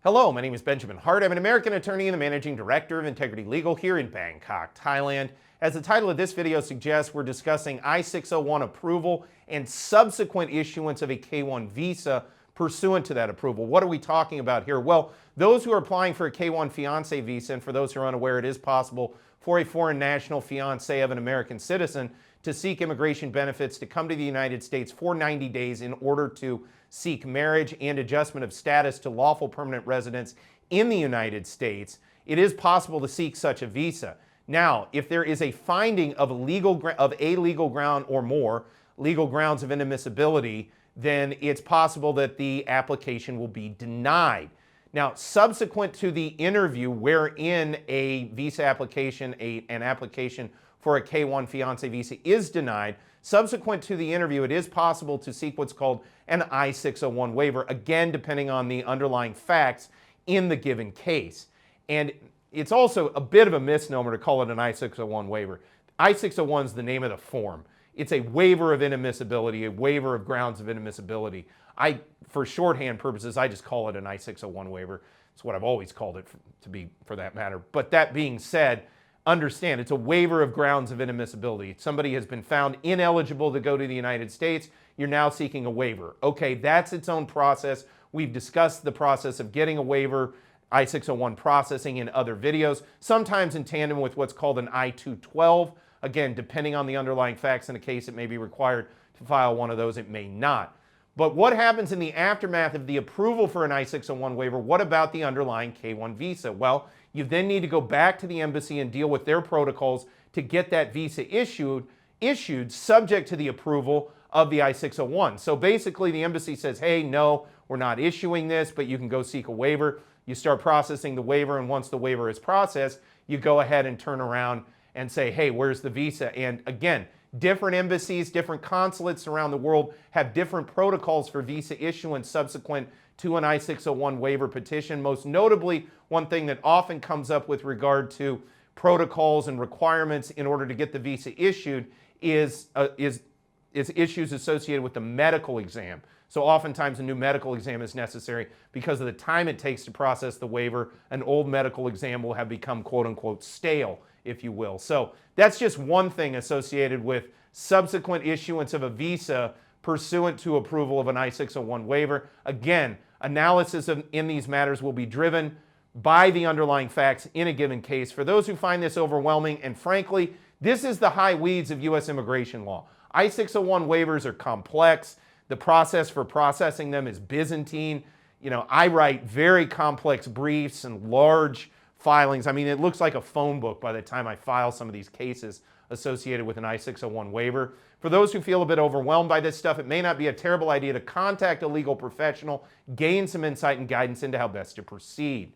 Hello, my name is Benjamin Hart. I'm an American attorney and the managing director of Integrity Legal here in Bangkok, Thailand. As the title of this video suggests, we're discussing I-601 approval and subsequent issuance of a K-1 visa pursuant to that approval. What are we talking about here? Well, those who are applying for a K-1 fiancé visa, and for those who are unaware, it is possible for a foreign national fiancé of an American citizen to seek immigration benefits to come to the United States for 90 days in order to seek marriage and adjustment of status to lawful permanent residence in the United States. It is possible to seek such a visa. Now, if there is a finding of a legal ground or more, legal grounds of inadmissibility, then it's possible that the application will be denied. Now, subsequent to the interview wherein a visa application, an application for a K-1 fiancé visa is denied, subsequent to the interview, it is possible to seek what's called an I-601 waiver, again, depending on the underlying facts in the given case. And it's also a bit of a misnomer to call it an I-601 waiver. I-601 is the name of the form. It's a waiver of inadmissibility, a waiver of grounds of inadmissibility. For shorthand purposes, I just call it an I-601 waiver. It's what I've always called it, for that matter. But that being said, understand it's a waiver of grounds of inadmissibility. Somebody has been found ineligible to go to the United States. You're now seeking a waiver. Okay, that's its own process. We've discussed the process of getting a waiver, I-601 processing in other videos, sometimes in tandem with what's called an I-212. Again, depending on the underlying facts in the case, it may be required to file one of those, it may not. But what happens in the aftermath of the approval for an I-601 waiver? What about the underlying K-1 visa? Well, you then need to go back to the embassy and deal with their protocols to get that visa issued subject to the approval of the I-601. So basically the embassy says, hey, no, we're not issuing this, but you can go seek a waiver. You start processing the waiver, and once the waiver is processed, you go ahead and turn around and say, hey, where's the visa? And again, different embassies, different consulates around the world have different protocols for visa issuance subsequent to an I-601 waiver petition. Most notably, one thing that often comes up with regard to protocols and requirements in order to get the visa issued is issues associated with the medical exam. So oftentimes a new medical exam is necessary because of the time it takes to process the waiver. An old medical exam will have become quote unquote stale, if you will. So that's just one thing associated with subsequent issuance of a visa pursuant to approval of an I-601 waiver. Again, analysis in these matters will be driven by the underlying facts in a given case. For those who find this overwhelming, and frankly, this is the high weeds of U.S. immigration law. I-601 waivers are complex. The process for processing them is Byzantine. You know, I write very complex briefs and large filings. I mean, it looks like a phone book by the time I file some of these cases associated with an I-601 waiver. For those who feel a bit overwhelmed by this stuff, it may not be a terrible idea to contact a legal professional, gain some insight and guidance into how best to proceed.